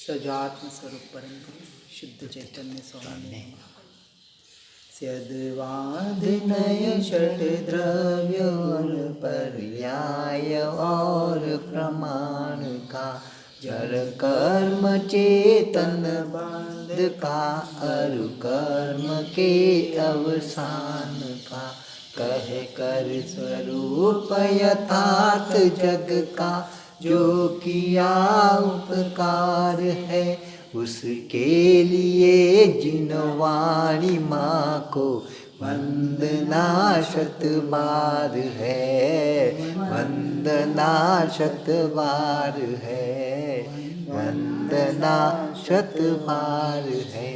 सजात्म स्वरूप परम गुरु शुद्ध चैतन्य स्वामी सद्वादनय षट द्रव्यों पर्याय और प्रमाण का जड़ कर्म चेतन बंध का अरु कर्म के अवसान का कह कर स्वरूप यथार्थ जग का जो किया उपकार है उसके लिए जिन वाणी माँ को वंदना शत बार है, वंदना शत बार है, वंदना शत बार है।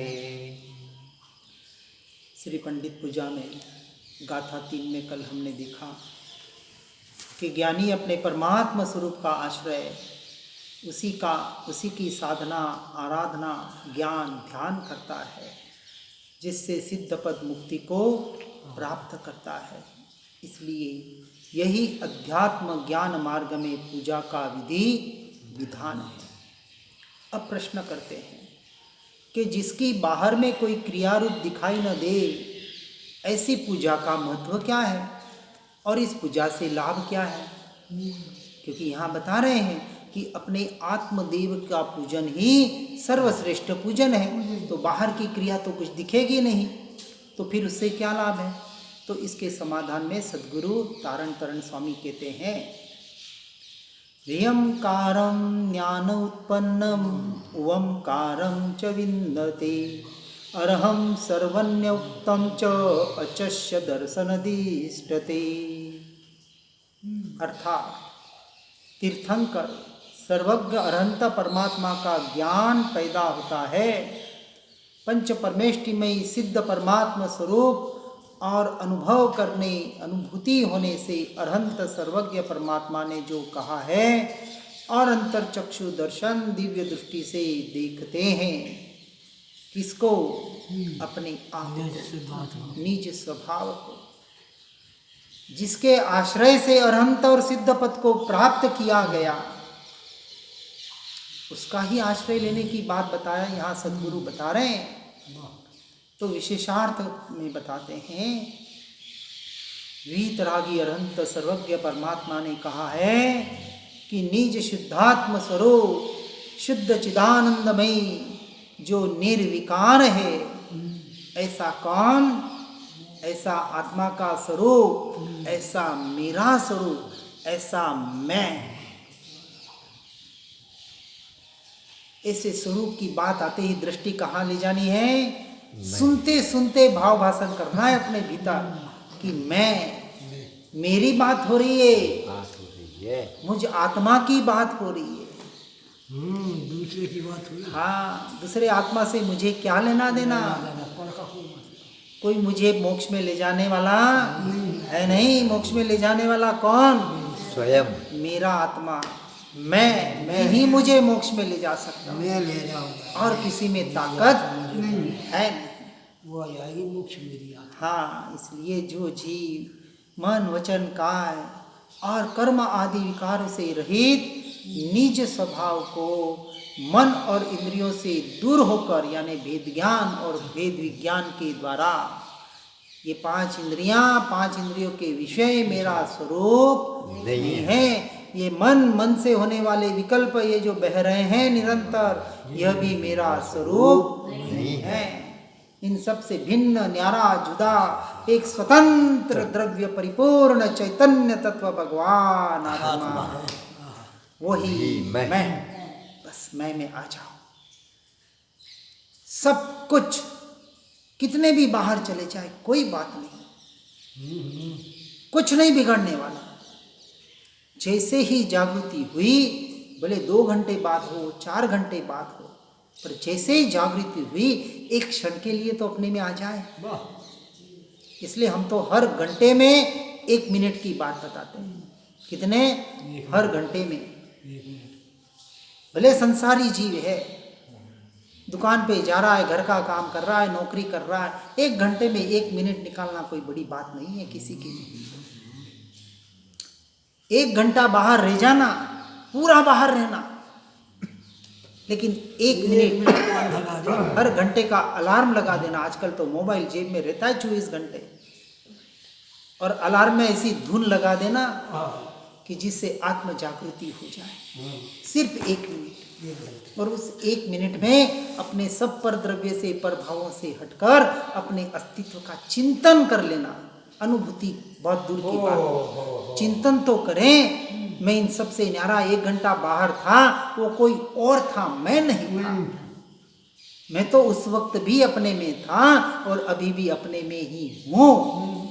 श्री पंडित पूजा में गाथा 3 में कल हमने देखा कि ज्ञानी अपने परमात्मा स्वरूप का आश्रय उसी की साधना आराधना ज्ञान ध्यान करता है जिससे सिद्ध पद मुक्ति को प्राप्त करता है। इसलिए यही अध्यात्म ज्ञान मार्ग में पूजा का विधान है। अब प्रश्न करते हैं कि जिसकी बाहर में कोई क्रिया रूप दिखाई न दे ऐसी पूजा का महत्व क्या है और इस पूजा से लाभ क्या है? क्योंकि यहाँ बता रहे हैं कि अपने आत्मदेव का पूजन ही सर्वश्रेष्ठ पूजन है, तो बाहर की क्रिया तो कुछ दिखेगी नहीं, तो फिर उससे क्या लाभ है? तो इसके समाधान में सद्गुरु तारण तरण स्वामी कहते हैं रियंकारं ज्ञान उत्पन्नम ओंकारं च विन्दते अरहं सर्वन्योक्तं च अचस्य दर्शनदिष्टते। अर्थात तीर्थंकर सर्वज्ञ अरहंत परमात्मा का ज्ञान पैदा होता है। पंच परमेष्टिमय सिद्ध परमात्मा स्वरूप और अनुभूति होने से अरहंत सर्वज्ञ परमात्मा ने जो कहा है और अंतर चक्षु दर्शन दिव्य दृष्टि से देखते हैं किसको? अपने आप निज स्वभाव को, जिसके आश्रय से अरहंत और सिद्ध पद को प्राप्त किया गया उसका ही आश्रय लेने की बात बताया यहाँ सद्गुरु बता रहे हैं। तो विशेषार्थ में बताते हैं वीतरागी अरहंत सर्वज्ञ परमात्मा ने कहा है कि निज शुद्धात्म स्वरूप शुद्ध चिदानंदमयी जो निर्विकार है ऐसा कौन? ऐसा आत्मा का स्वरूप, ऐसा मेरा स्वरूप, ऐसा मैं। ऐसे स्वरूप की बात आते ही दृष्टि कहाँ ले जानी है? सुनते सुनते भाव भाषण करना है अपने भीतर कि मैं, मेरी बात हो रही है, मुझ आत्मा की बात हो रही है। दूसरे की बात हो रही है। हाँ, दूसरे आत्मा से मुझे क्या लेना देना? कोई मुझे मोक्ष में ले जाने वाला है नहीं। मोक्ष में ले जाने वाला कौन? स्वयं मेरा आत्मा। मैं ही मुझे मोक्ष में ले जा सकता हूँ, मैं ले जाऊंगा और किसी में ताकत है नहीं। वो आएगी मोक्ष मेरी आत्मा। हाँ, इसलिए जो जीव मन वचन काय और कर्म आदि विकार से रहित निज स्वभाव को मन और इंद्रियों से दूर होकर यानी भेद ज्ञान और भेद विज्ञान के द्वारा ये 5 इंद्रियों के विषय मेरा स्वरूप नहीं है। ये मन से होने वाले विकल्प ये जो बह रहे हैं निरंतर, यह भी मेरा स्वरूप नहीं है। इन सब से भिन्न न्यारा जुदा एक स्वतंत्र द्रव्य परिपूर्ण चैतन्य तत्व भगवान आत्मा, वही मैं। बस मैं में आ जाओ। सब कुछ कितने भी बाहर चले जाए कोई बात नहीं, कुछ नहीं बिगड़ने वाला। जैसे ही जागृति हुई, भले 2 घंटे बाद हो 4 घंटे बाद हो, पर जैसे ही जागृति हुई एक क्षण के लिए तो अपने में आ जाए। इसलिए हम तो हर घंटे में 1 मिनट की बात बताते हैं। कितने? हर घंटे में। भले संसारी जीव है, दुकान पे जा रहा है, घर का काम कर रहा है, नौकरी कर रहा है, 1 घंटे में 1 मिनट निकालना कोई बड़ी बात नहीं है किसी के लिए। 1 घंटा बाहर रह जाना, पूरा बाहर रहना, लेकिन 1 मिनट अंधका जाए। हर घंटे का अलार्म लगा देना। आजकल तो मोबाइल जेब में रहता है 24 घंटे, और अलार्म में ऐसी धुन लगा देना हाँ, कि जिससे आत्म जागृति हो जाए। हाँ, सिर्फ 1 मिनट, 1 घंटे। और उस 1 मिनट में अपने सब पर द्रव्य से, पर भावों से हटकर अपने अस्तित्व का चिंतन कर लेना। अनुभूति बहुत दूर की बात है, चिंतन तो करें। मैं इन सब से न्यारा 1 घंटा बाहर था, वो कोई और था, मैं नहीं था। मैं तो उस वक्त भी अपने में था और अभी भी अपने में ही हूं।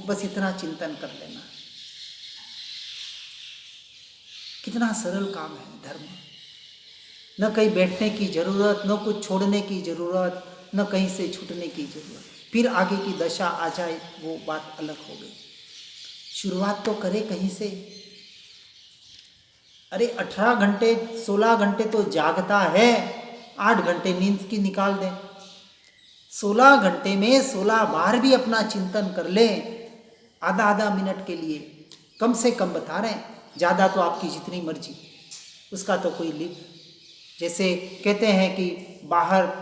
बस इतना चिंतन कर लेना। कितना सरल काम है धर्म। न कहीं बैठने की जरूरत, न कुछ छोड़ने की जरूरत, न कहीं से छूटने की जरूरत। फिर आगे की दशा आ जाए वो बात अलग हो गई। शुरुआत तो करे कहीं से। अरे 18 घंटे 16 घंटे तो जागता है, 8 घंटे नींद की निकाल दें। 16 घंटे में 16 बार भी अपना चिंतन कर ले, आधा आधा मिनट के लिए कम से कम बता रहे हैं। ज़्यादा तो आपकी जितनी मर्जी, उसका तो कोई जैसे कहते हैं कि बाहर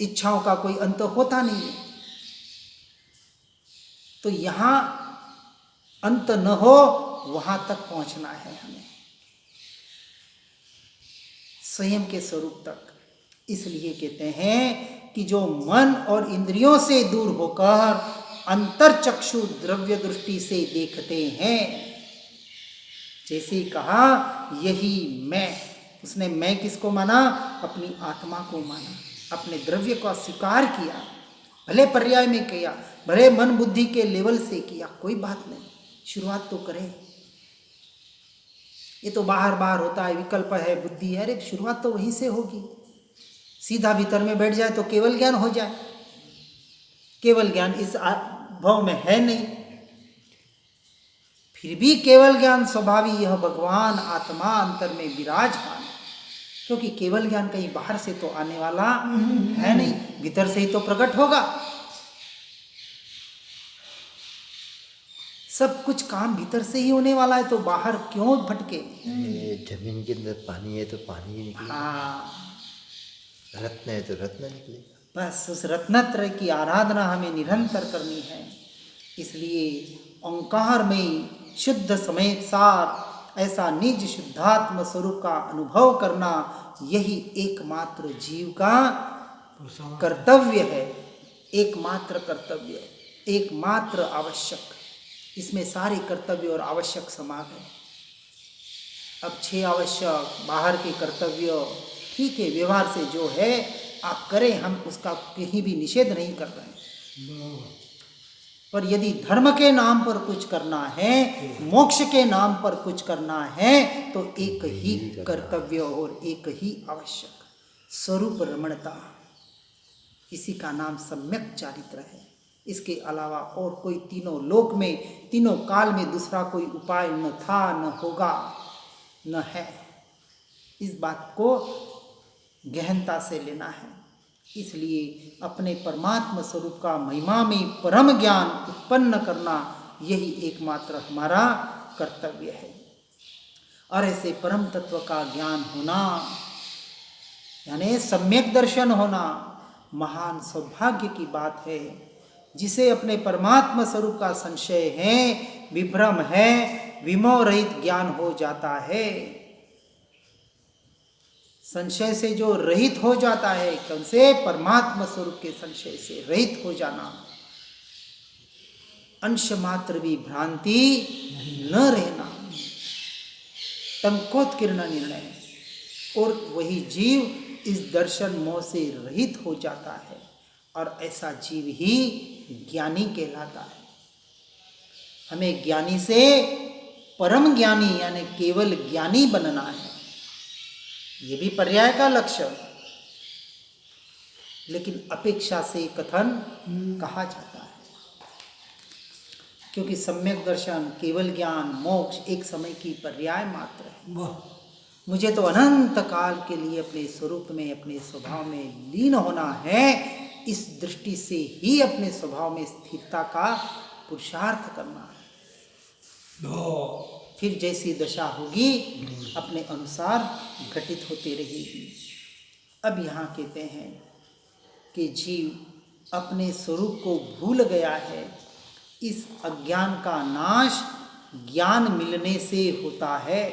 इच्छाओं का कोई अंत होता नहीं है, तो यहाँ अंत न हो वहाँ तक पहुँचना है हमें, स्वयं के स्वरूप तक। इसलिए कहते हैं कि जो मन और इंद्रियों से दूर होकर अंतरचक्षु द्रव्य दृष्टि से देखते हैं, जैसे ही कहा यही मैं, उसने मैं किसको माना? अपनी आत्मा को माना, अपने द्रव्य को स्वीकार किया। भले पर्याय में किया, भले मन बुद्धि के लेवल से किया, कोई बात नहीं, शुरुआत तो करें। ये तो बाहर बाहर होता है, विकल्प है, बुद्धि है। अरे शुरुआत तो वहीं से होगी। सीधा भीतर में बैठ जाए तो केवल ज्ञान हो जाए। केवल ज्ञान इस भाव में है नहीं, फिर भी केवल ज्ञान स्वभावी यह भगवान आत्मा अंतर में विराजमान, क्योंकि केवल ज्ञान कहीं बाहर से तो आने वाला है नहीं, भीतर से ही तो प्रकट होगा। सब कुछ काम भीतर से ही होने वाला है, तो बाहर क्यों भटके? जमीन के अंदर पानी है तो पानी ही निकलेगा, हाँ, रत्न है तो रत्न निकलेगा। बस उस रत्नत्रय की आराधना हमें निरंतर करनी है। इसलिए ओंकार में शुद्ध समेत सार ऐसा निज शुद्धात्म स्वरूप का अनुभव करना, यही एकमात्र जीव का कर्तव्य है। एकमात्र कर्तव्य, एकमात्र आवश्यक। इसमें सारे कर्तव्य और आवश्यक समा गए। अब 6 आवश्यक बाहर के कर्तव्य ठीक है, व्यवहार से जो है आप करें, हम उसका कहीं भी निषेध नहीं कर रहे हैं। पर यदि धर्म के नाम पर कुछ करना है, मोक्ष के नाम पर कुछ करना है, तो एक ही कर्तव्य और एक ही आवश्यक, स्वरूप रमणता। इसी का नाम सम्यक चारित्र है। इसके अलावा और कोई तीनों लोक में, तीनों काल में दूसरा कोई उपाय न था, न होगा, न है। इस बात को गहनता से लेना है। इसलिए अपने परमात्मा स्वरूप का महिमा में परम ज्ञान उत्पन्न करना, यही एकमात्र हमारा कर्तव्य है। और ऐसे परम तत्व का ज्ञान होना, यानी सम्यक दर्शन होना, महान सौभाग्य की बात है। जिसे अपने परमात्मा स्वरूप का संशय है, विभ्रम है, विमोह रहित ज्ञान हो जाता है। संशय से जो रहित हो जाता है, कौन से? परमात्मा स्वरूप के संशय से रहित हो जाना। अंश मात्र भी भ्रांति न रहना, टंकोत्कीर्ण निर्णय। और वही जीव इस दर्शन मोह से रहित हो जाता है, और ऐसा जीव ही ज्ञानी कहलाता है। हमें ज्ञानी से परम ज्ञानी यानी केवल ज्ञानी बनना है। ये भी पर्याय का लक्ष्य, लेकिन अपेक्षा से कथन कहा जाता है, क्योंकि सम्यक दर्शन, केवल ज्ञान, मोक्ष एक समय की पर्याय मात्र है। मुझे तो अनंत काल के लिए अपने स्वरूप में, अपने स्वभाव में लीन होना है। इस दृष्टि से ही अपने स्वभाव में स्थिरता का पुरुषार्थ करना है। फिर जैसी दशा होगी अपने अनुसार घटित होती रहेगी। अब यहाँ कहते हैं कि जीव अपने स्वरूप को भूल गया है। इस अज्ञान का नाश ज्ञान मिलने से होता है।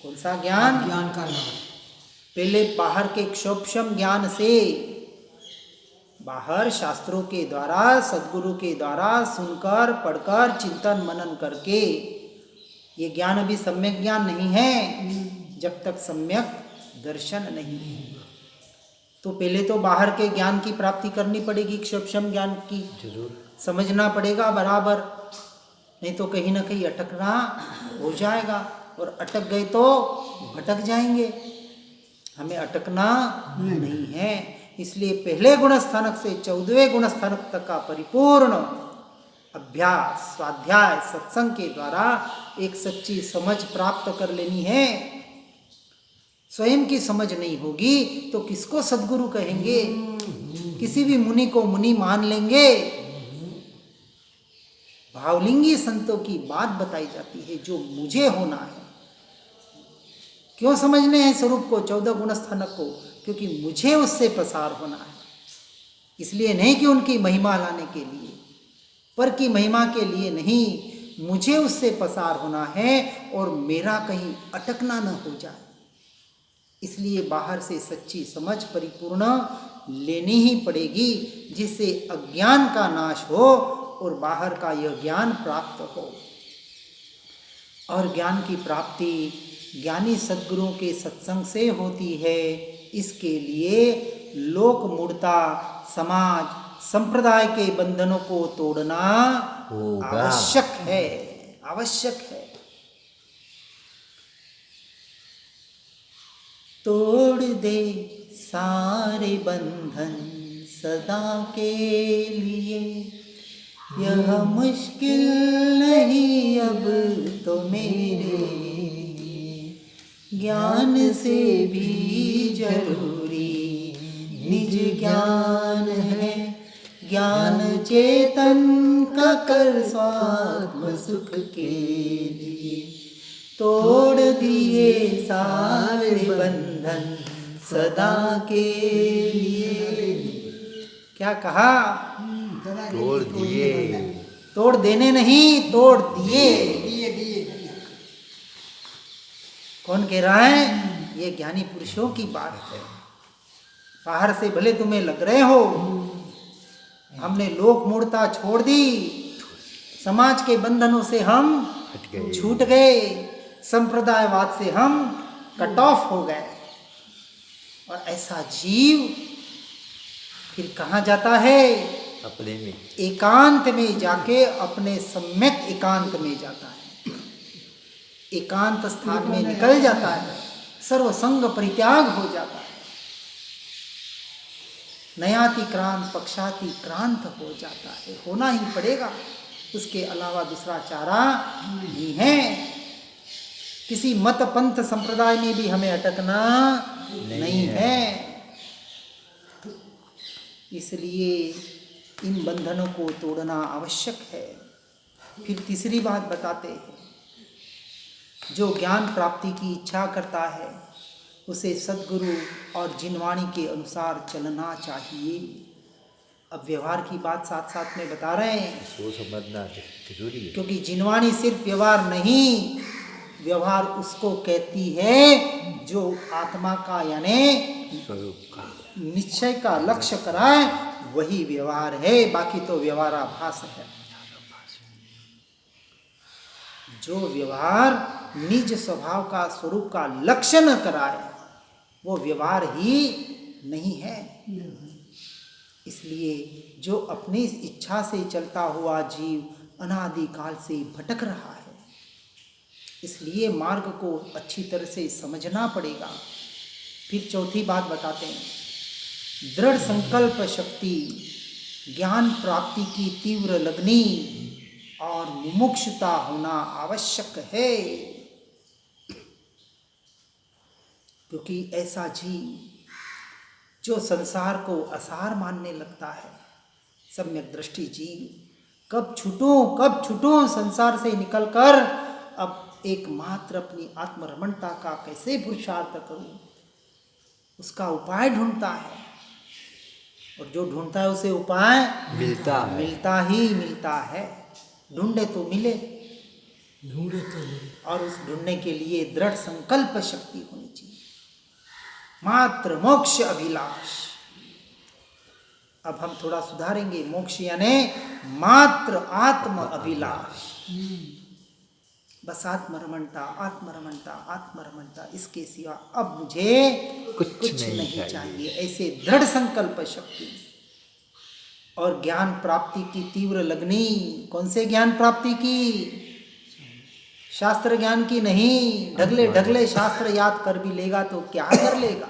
कौन सा ज्ञान? ज्ञान का नाम। पहले बाहर के क्षोभम ज्ञान से, बाहर शास्त्रों के द्वारा, सद्गुरु के द्वारा सुनकर, पढ़कर, चिंतन मनन करके, ये ज्ञान अभी सम्यक ज्ञान नहीं है जब तक सम्यक दर्शन नहीं है। तो पहले तो बाहर के ज्ञान की प्राप्ति करनी पड़ेगी, क्षोभम ज्ञान की जरूर समझना पड़ेगा बराबर, नहीं तो कहीं ना कहीं अटकना हो जाएगा, और अटक गए तो भटक जाएंगे। हमें अटकना नहीं है, इसलिए पहले गुणस्थानक से 14वें गुणस्थानक तक का परिपूर्ण अभ्यास, स्वाध्याय, सत्संग के द्वारा एक सच्ची समझ प्राप्त कर लेनी है। स्वयं की समझ नहीं होगी तो किसको सद्गुरु कहेंगे? किसी भी मुनि को मुनि मान लेंगे? भावलिंगी संतों की बात बताई जाती है, जो मुझे होना है। क्यों समझने हैं स्वरूप को, 14 गुणस्थानक को? क्योंकि मुझे उससे प्रसार होना है। इसलिए नहीं कि उनकी महिमा लाने के लिए, पर की महिमा के लिए नहीं, मुझे उससे प्रसार होना है और मेरा कहीं अटकना न हो जाए। इसलिए बाहर से सच्ची समझ परिपूर्ण लेनी ही पड़ेगी, जिससे अज्ञान का नाश हो और बाहर का यह ज्ञान प्राप्त हो। और ज्ञान की प्राप्ति ज्ञानी सद्गुरुओं के सत्संग से होती है। इसके लिए लोक मूढ़ता, समाज, संप्रदाय के बंधनों को तोड़ना आवश्यक है, आवश्यक है। तोड़ दे सारे बंधन सदा के लिए, यह मुश्किल नहीं अब तो मेरे लिए, ज्ञान से भी जरूरी निज ज्ञान है, ज्ञान चेतन का कर स्वात्म सुख के लिए, तोड़ दिए सारे बंधन सदा के लिए। क्या कहा? तोड़ दिए, तोड़ देने नहीं, तोड़ दिए। कौन कह रहा है? ये ज्ञानी पुरुषों की बात है। बाहर से भले तुम्हें लग रहे हो, हमने लोक मूढ़ता छोड़ दी, समाज के बंधनों से हम छूट गए, संप्रदायवाद से हम कट ऑफ हो गए, और ऐसा जीव फिर कहाँ जाता है? अपने में, एकांत में जाके अपने सम्यक एकांत में जाता है, एकांत स्थान में निकल जाता है, सर्वसंग परित्याग हो जाता है, नयातिक्रांत पक्षातिक्रांत हो जाता है। होना ही पड़ेगा, उसके अलावा दूसरा चारा नहीं है। किसी मत पंथ संप्रदाय में भी हमें अटकना नहीं है। इसलिए इन बंधनों को तोड़ना आवश्यक है। फिर तीसरी बात बताते हैं, जो ज्ञान प्राप्ति की इच्छा करता है उसे सद्गुरु और जिनवाणी के अनुसार चलना चाहिए। अब व्यवहार की बात साथ साथ में बता रहे हैं, वो समझना जरूरी है। क्योंकि जिनवाणी सिर्फ व्यवहार नहीं, व्यवहार उसको कहती है जो आत्मा का यानी स्वरूप का निश्चय का लक्ष्य कराए, वही व्यवहार है। बाकी तो व्यवहाराभास है। जो व्यवहार निज स्वभाव का, स्वरूप का लक्ष्य न कराए, वो व्यवहार ही नहीं है। इसलिए जो अपनी इच्छा से चलता हुआ जीव अनादिकाल से भटक रहा है, इसलिए मार्ग को अच्छी तरह से समझना पड़ेगा। फिर चौथी बात बताते हैं, दृढ़ संकल्प शक्ति, ज्ञान प्राप्ति की तीव्र लगनी और मुमुक्षुता होना आवश्यक है। क्योंकि ऐसा जीव जो संसार को असार मानने लगता है, सम्यक दृष्टि जीव, कब छूटूं संसार से निकलकर अब एकमात्र अपनी आत्मरमणता का कैसे पुरुषार्थ करूं, उसका उपाय ढूंढता है, और जो ढूंढता है उसे उपाय मिलता है। ढूंढे तो मिले, ढूंढे तो मिले। और उस ढूंढने के लिए दृढ़ संकल्प शक्ति होनी चाहिए। मात्र मोक्ष अभिलाष। अब हम थोड़ा सुधारेंगे। मोक्ष यानी मात्र आत्म अभिलाष। बस आत्मरमणता, आत्मरमणता, आत्मरमणता, इसके सिवा अब मुझे कुछ नहीं चाहिए। ऐसे दृढ़ संकल्प शक्ति और ज्ञान प्राप्ति की तीव्र लगनी। कौन से ज्ञान प्राप्ति की? शास्त्र ज्ञान की नहीं। ढगले ढगले शास्त्र याद कर भी लेगा तो क्या कर लेगा?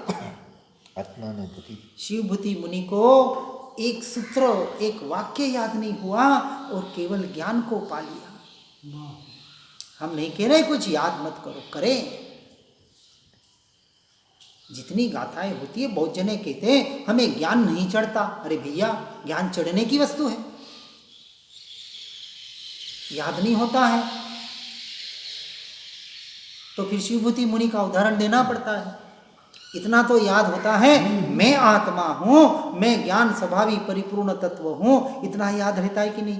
आत्मानुभूति। शिवभूति मुनि को एक सूत्र, एक वाक्य याद नहीं हुआ और केवल ज्ञान को पा लिया। हम नहीं कह रहे कुछ याद मत करो, करें। जितनी गाथाएं होती है, बहुत जने कहते हैं हमें ज्ञान नहीं चढ़ता। अरे भैया, ज्ञान चढ़ने की वस्तु है, याद नहीं होता है तो फिर शिवभूति मुनि का उदाहरण देना पड़ता है। इतना तो याद होता है, मैं आत्मा हूं, मैं ज्ञान स्वभावी परिपूर्ण तत्व हूं। इतना याद रहता है कि नहीं?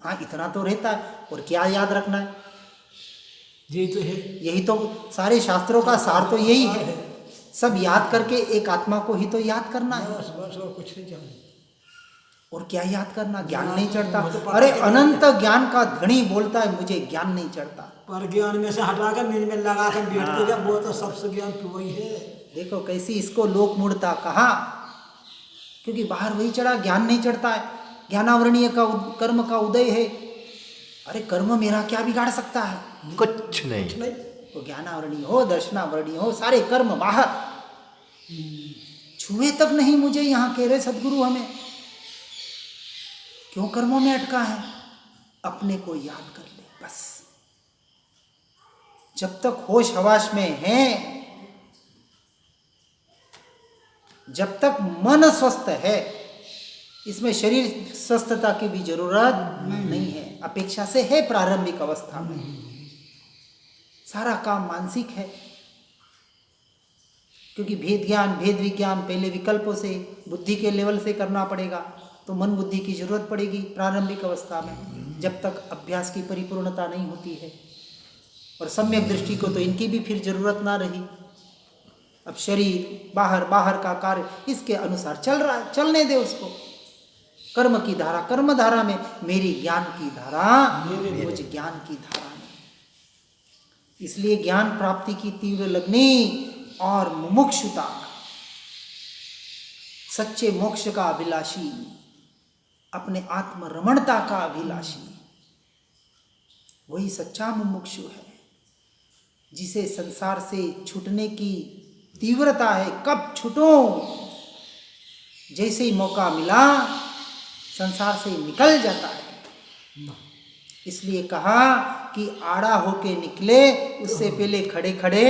हाँ, इतना तो रहता है। और क्या याद रखना है? यही तो है। यही तो सारे शास्त्रों का सार तो यही है। सब याद करके एक आत्मा को ही तो याद करना है। बस बस, और कुछ नहीं चाहिए। और क्या याद करना? ज्ञान नहीं चढ़ता। अरे अनंत ज्ञान का धनी बोलता है मुझे ज्ञान नहीं चढ़ता। पर ज्ञान में से हटाकर निज में लगाकर बैठ के जब वो तो सबसे ज्ञान तो वही है। देखो कैसी इसको लोक मूढ़ता कहा, क्योंकि बाहर वही चढ़ा, ज्ञान नहीं चढ़ता है। ज्ञानावरणीय का कर्म का उदय है। अरे कर्म मेरा क्या बिगाड़ सकता है? कुछ नहीं। तो ज्ञानावरणीय हो, दर्शनावरणीय हो, सारे कर्म बाहर, छुए तक नहीं मुझे। यहाँ कह रहे सदगुरु हमें क्यों कर्मों में अटका है? अपने को याद कर ले बस। जब तक होश हवास में है, जब तक मन स्वस्थ है, इसमें शरीर स्वस्थता की भी जरूरत नहीं है। अपेक्षा से है प्रारंभिक अवस्था में। सारा काम मानसिक है, क्योंकि भेद ज्ञान, भेद विज्ञान पहले विकल्पों से, बुद्धि के लेवल से करना पड़ेगा। तो मन बुद्धि की जरूरत पड़ेगी प्रारंभिक अवस्था में, जब तक अभ्यास की परिपूर्णता नहीं होती है। और सम्यक दृष्टि को तो इनकी भी फिर जरूरत ना रही। अब शरीर बाहर का कार्य इसके अनुसार चल रहा है, चलने दे उसको। कर्म की धारा कर्म धारा में, मेरी ज्ञान की धारा मुझ ज्ञान की धारा में। इसलिए ज्ञान प्राप्ति की तीव्र लगनी और मुमुक्षुता, सच्चे मोक्ष का अभिलाषी, अपने आत्मरमणता का अभिलाषी, वही सच्चा मुमुक्षु है, जिसे संसार से छूटने की तीव्रता है। कब छूटूं? जैसे ही मौका मिला संसार से निकल जाता है। इसलिए कहा कि आड़ा होके निकले, उससे पहले खड़े खड़े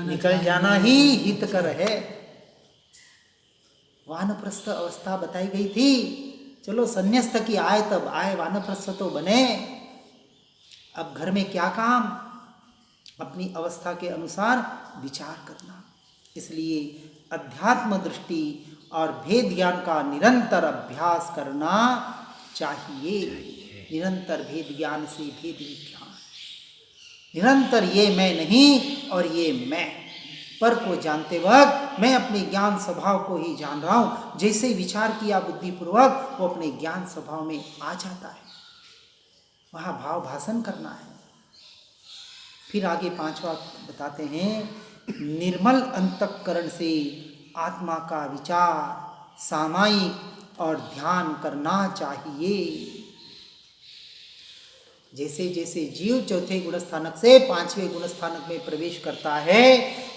निकल जाना ही हितकर है। वानप्रस्थ अवस्था बताई गई थी। चलो संन्यास्त की आए तब आए, वानप्रस्थ तो बने। अब घर में क्या काम? अपनी अवस्था के अनुसार विचार करना। इसलिए अध्यात्म दृष्टि और भेद ज्ञान का निरंतर अभ्यास करना चाहिए। निरंतर भेद ज्ञान से भेद विज्ञान, निरंतर ये मैं नहीं और ये मैं। पर को जानते वक्त मैं अपने ज्ञान स्वभाव को ही जान रहा हूँ। जैसे ही विचार किया बुद्धिपूर्वक, वो अपने ज्ञान स्वभाव में आ जाता है। वहाँ भाव भाषण करना है। फिर आगे पांचवा बताते हैं, निर्मल अंतःकरण से आत्मा का विचार सामायिक और ध्यान करना चाहिए। जैसे जैसे जीव चौथे गुणस्थानक से पांचवें गुणस्थानक में प्रवेश करता है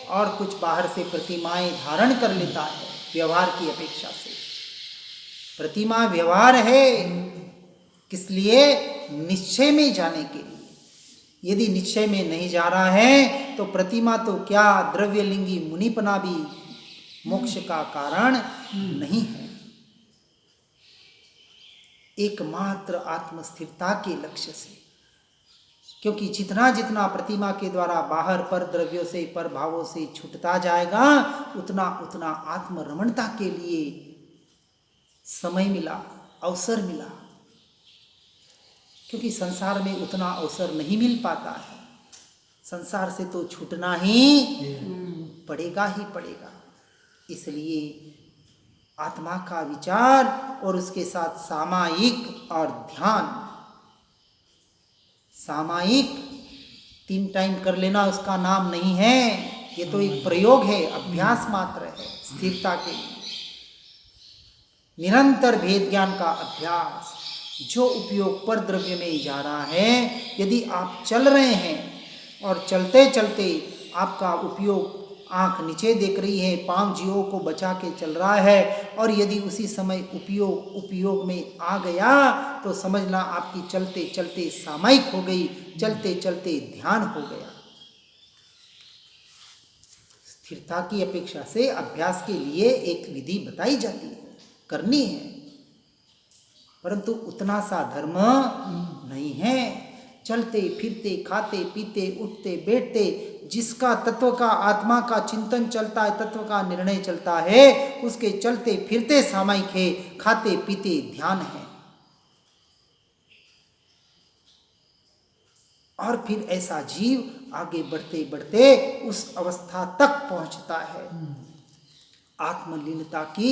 और कुछ बाहर से प्रतिमाएं धारण कर लेता है, व्यवहार की अपेक्षा से। प्रतिमा व्यवहार है, किस लिए? निश्चय में जाने के लिए। यदि निश्चय में नहीं जा रहा है तो प्रतिमा तो क्या, द्रव्यलिंगी मुनिपना भी मोक्ष का कारण नहीं है। एकमात्र आत्मस्थिरता के लक्ष्य से, क्योंकि जितना जितना प्रतिमा के द्वारा बाहर पर द्रव्यों से पर भावों से छूटता जाएगा, उतना उतना आत्मरमणता के लिए समय मिला, अवसर मिला। क्योंकि संसार में उतना अवसर नहीं मिल पाता है। संसार से तो छूटना ही पड़ेगा ही पड़ेगा। इसलिए आत्मा का विचार और उसके साथ सामायिक और ध्यान, सामायिक 3 टाइम कर लेना उसका नाम नहीं है, ये तो एक प्रयोग है, अभ्यास मात्र है स्थिरता के लिए। निरंतर भेद ज्ञान का अभ्यास, जो उपयोग पर द्रव्य में जा रहा है, यदि आप चल रहे हैं और चलते चलते आपका उपयोग आंख नीचे देख रही है, पांव जीवों को बचा के चल रहा है, और यदि उसी समय उपयोग में आ गया तो समझना आपकी चलते चलते सामायिक हो गई, चलते चलते ध्यान हो गया। स्थिरता की अपेक्षा से अभ्यास के लिए एक विधि बताई जाती है, करनी है, परंतु उतना सा धर्म नहीं है। चलते फिरते, खाते पीते, उठते बैठते, जिसका तत्व का आत्मा का चिंतन चलता है, तत्व का निर्णय चलता है, उसके चलते फिरते सामायिक है, खाते पीते ध्यान है। और फिर ऐसा जीव आगे बढ़ते बढ़ते उस अवस्था तक पहुंचता है, आत्मलीनता की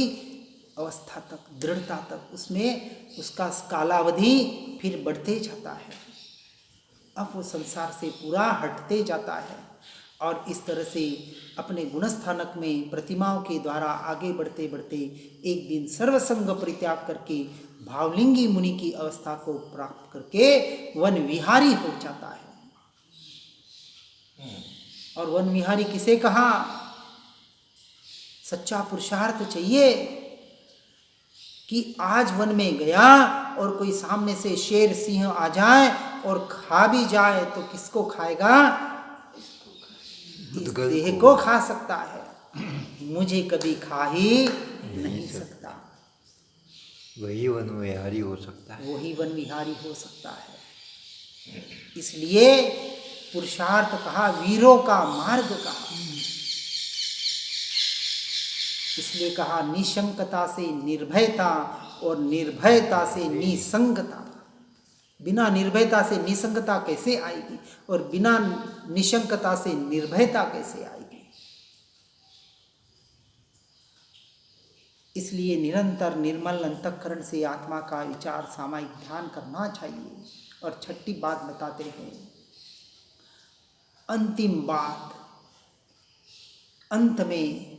अवस्था तक, दृढ़ता तक, उसमें उसका कालावधि फिर बढ़ते जाता है। अब वो संसार से पूरा हटते जाता है और इस तरह से अपने गुणस्थानक में प्रतिमाओं के द्वारा आगे बढ़ते बढ़ते एक दिन सर्वसंग परित्याग करके भावलिंगी मुनि की अवस्था को प्राप्त करके वन विहारी हो जाता है। और वन विहारी किसे कहा? सच्चा पुरुषार्थ चाहिए कि आज वन में गया और कोई सामने से शेर सिंह आ जाए और खा भी जाए तो किसको खाएगा? इस देह को खा सकता है, मुझे कभी खा ही नहीं सकता। वही वन विहारी हो सकता है, वही वन विहारी हो सकता है। इसलिए पुरुषार्थ कहा, वीरों का मार्ग कहा। इसलिए कहा निशंकता से निर्भयता और निर्भयता से निसंगता। बिना निर्भयता से निसंगता कैसे आएगी और बिना निशंकता से निर्भयता कैसे आएगी? इसलिए निरंतर निर्मल अंतःकरण से आत्मा का विचार सामायिक ध्यान करना चाहिए। और छठी बात बताते हैं, अंतिम बात, अंत में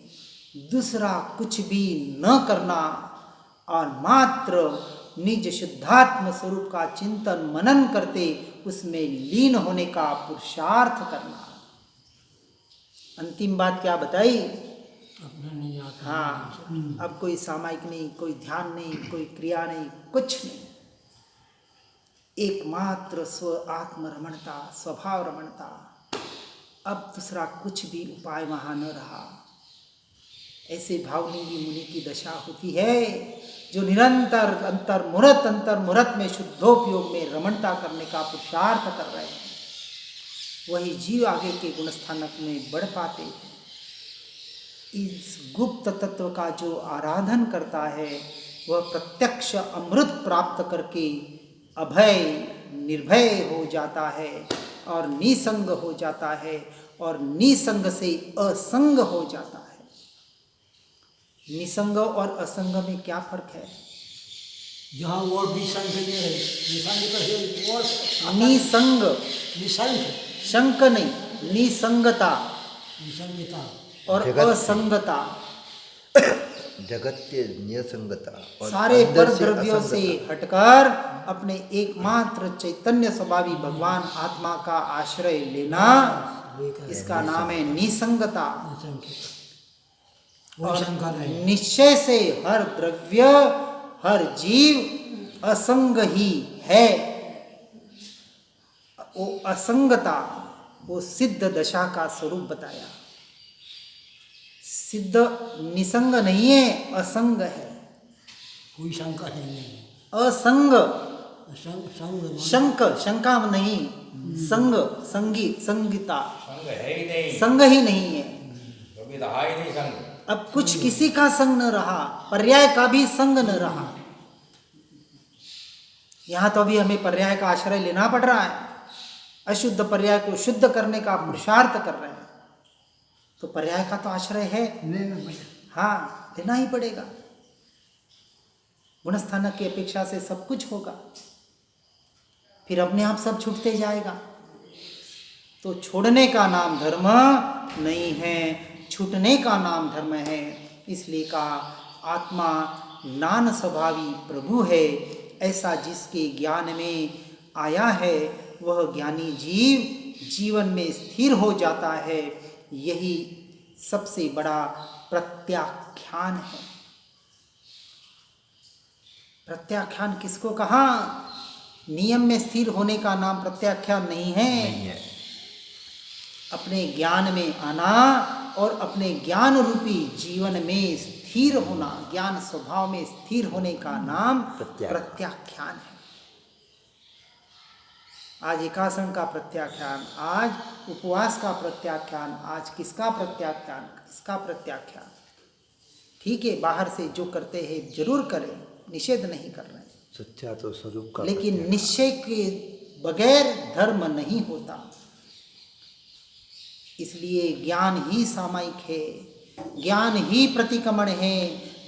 दूसरा कुछ भी न करना और मात्र निज शुद्धात्म स्वरूप का चिंतन मनन करते उसमें लीन होने का पुरुषार्थ करना। अंतिम बात क्या बताई? हाँ, अब कोई सामायिक नहीं, कोई ध्यान नहीं, कोई क्रिया नहीं, कुछ नहीं, एकमात्र स्व आत्मरमणता, स्वभाव रमणता। अब दूसरा कुछ भी उपाय वहाँ न रहा। ऐसे भावलिंगी मुनि की दशा होती है जो निरंतर अंतर्मुहूर्त में शुद्धोपयोग में रमणता करने का पुरुषार्थ कर रहे हैं। वही जीव आगे के गुणस्थानक में बढ़ पाते हैं। इस गुप्त तत्व का जो आराधन करता है वह प्रत्यक्ष अमृत प्राप्त करके अभय निर्भय हो जाता है और निसंग हो जाता है और निसंग से असंग हो जाता है। निसंग और असंग में क्या फर्क है? जहाँ वो निसंग है, निसंग तो है और निसंग, निसंग, शंक नहीं, निसंगता निसंगता और असंगता। जगत के निसंगता और सारे अंदर पर द्रव्यों से हटकर अपने एकमात्र चैतन्य स्वभावी भगवान आत्मा का आश्रय लेना, इसका नाम है निसंगता। और निश्चय से हर द्रव्य हर जीव असंग ही है। वो असंगता, वो सिद्ध दशा का स्वरूप बताया। सिद्ध निसंग नहीं है, असंग है। कोई शंका नहीं, असंग, संग शंक, शंका नहीं, संगीता, संग है ही नहीं, संग ही नहीं है। कभी रहा ही नहीं संग। अब कुछ किसी का संग न रहा, पर्याय का भी संग न रहा। यहाँ तो अभी हमें पर्याय का आश्रय लेना पड़ रहा है, अशुद्ध पर्याय को शुद्ध करने का पुरुषार्थ कर रहे हैं, तो पर्याय का तो आश्रय है, हाँ लेना ही पड़ेगा। गुणस्थानक की अपेक्षा से सब कुछ होगा, फिर अपने आप सब छूटते जाएगा। तो छोड़ने का नाम धर्म नहीं है, छूटने का नाम धर्म है। इसलिए कहा आत्मा नान स्वभावी प्रभु है, ऐसा जिसके ज्ञान में आया है वह ज्ञानी जीव जीवन में स्थिर हो जाता है। यही सबसे बड़ा प्रत्याख्यान है। प्रत्याख्यान किसको कहा? नियम में स्थिर होने का नाम प्रत्याख्यान नहीं है। अपने ज्ञान में आना और अपने ज्ञान रूपी जीवन में स्थिर होना, ज्ञान स्वभाव में स्थिर होने का नाम प्रत्याख्यान है। आज एकासन का प्रत्याख्यान, आज उपवास का प्रत्याख्यान, आज किसका प्रत्याख्यान, किसका प्रत्याख्यान? ठीक है, बाहर से जो करते हैं जरूर करें, निषेध नहीं कर रहे, सच्चा तो स्वरूप का, लेकिन निश्चय के बगैर धर्म नहीं होता। इसलिए ज्ञान ही सामायिक है, ज्ञान ही प्रतिक्रमण है,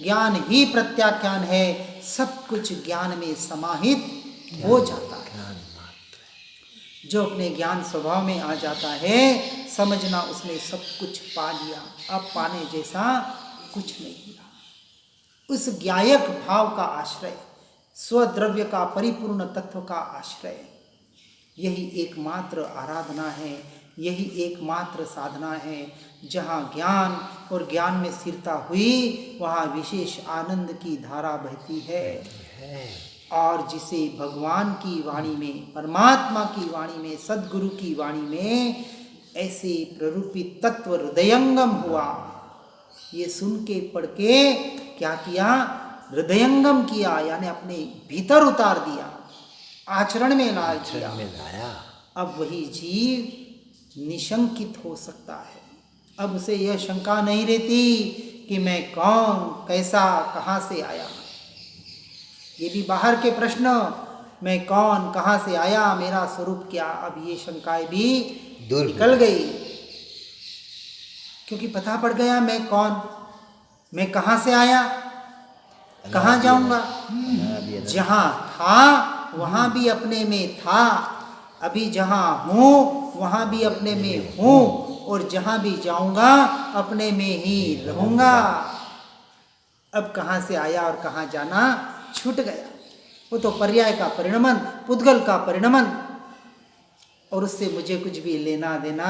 ज्ञान ही प्रत्याख्यान है। सब कुछ ज्ञान में समाहित हो जाता है। जो अपने ज्ञान स्वभाव में आ जाता है, समझना उसने सब कुछ पा लिया, अब पाने जैसा कुछ नहीं रहा। उस ज्ञायक भाव का आश्रय, स्वद्रव्य का परिपूर्ण तत्व का आश्रय, यही एकमात्र आराधना है, यही एकमात्र साधना है। जहाँ ज्ञान और ज्ञान में स्थिरता हुई, वहाँ विशेष आनंद की धारा बहती है। और जिसे भगवान की वाणी में, परमात्मा की वाणी में, सद्गुरु की वाणी में ऐसे प्ररूपित तत्व हृदयंगम हुआ। ये सुन के पढ़ के क्या किया? हृदयंगम किया, यानी अपने भीतर उतार दिया, आचरण में ला दिया। अब वही जीव निशंकित हो सकता है। अब उसे यह शंका नहीं रहती कि मैं कौन, कैसा, कहाँ से आया। ये भी बाहर के प्रश्न, मैं कौन, कहाँ से आया, मेरा स्वरूप क्या, अब ये शंकाएं भी निकल गई, क्योंकि पता पड़ गया मैं कौन, मैं कहाँ से आया, कहाँ जाऊंगा। जहाँ था वहाँ भी अपने में था, अभी जहाँ हूँ वहाँ भी अपने में हूँ, और जहाँ भी जाऊंगा अपने में ही रहूंगा। अब कहाँ से आया और कहाँ जाना छूट गया। वो तो पर्याय का परिणमन, पुद्गल का परिणमन, और उससे मुझे कुछ भी लेना देना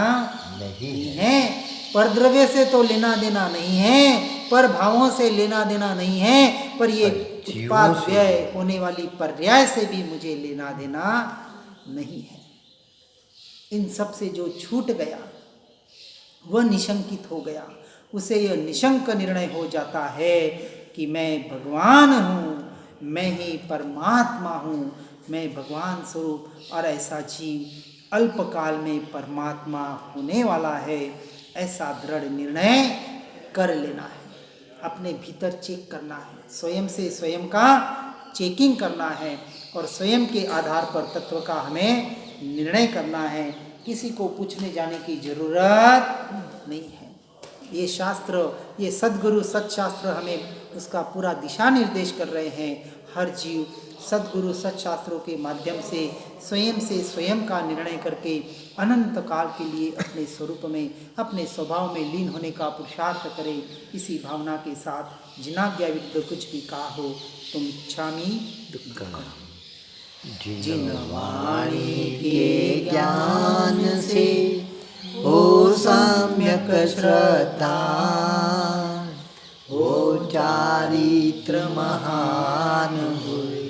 नहीं है। पर द्रव्य से तो लेना देना नहीं है, पर भावों से लेना देना नहीं है, पर ये उत्पाद व्यय होने वाली पर्याय से भी मुझे लेना देना नहीं है। इन सब से जो छूट गया वह निशंकित हो गया। उसे यह निशंक निर्णय हो जाता है कि मैं भगवान हूँ, मैं ही परमात्मा हूँ, मैं भगवान स्वरूप, और ऐसा जीव अल्पकाल में परमात्मा होने वाला है। ऐसा दृढ़ निर्णय कर लेना है, अपने भीतर चेक करना है, स्वयं से स्वयं का चेकिंग करना है, और स्वयं के आधार पर तत्व का हमें निर्णय करना है। किसी को पूछने जाने की जरूरत नहीं है। ये शास्त्र, ये सद्गुरु सत्शास्त्र हमें उसका पूरा दिशा निर्देश कर रहे हैं। हर जीव सद्गुरु सत्शास्त्रों के माध्यम से स्वयं का निर्णय करके अनंत काल के लिए अपने स्वरूप में, अपने स्वभाव में लीन होने का पुरुषार्थ करे। इसी भावना के साथ जिनाज्ञा विरुद्ध कुछ भी कहा हो तुम इच्छामी दुक्कड़म। जिन वाणी के ज्ञान से हो सम्यक श्रद्धा, हो चारित्र महान हुए,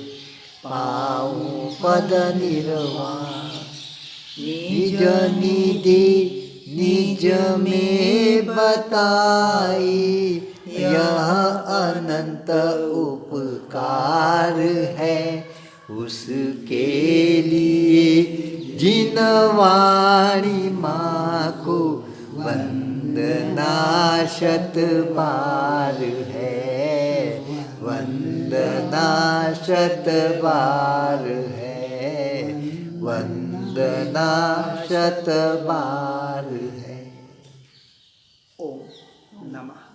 पाऊं पद निर्वाण। निज निधि निज में बताई, यह अनंत उपकार है। उसके लिए जिन वंदना शतबार है, वंदना शतबार है। ओम नमः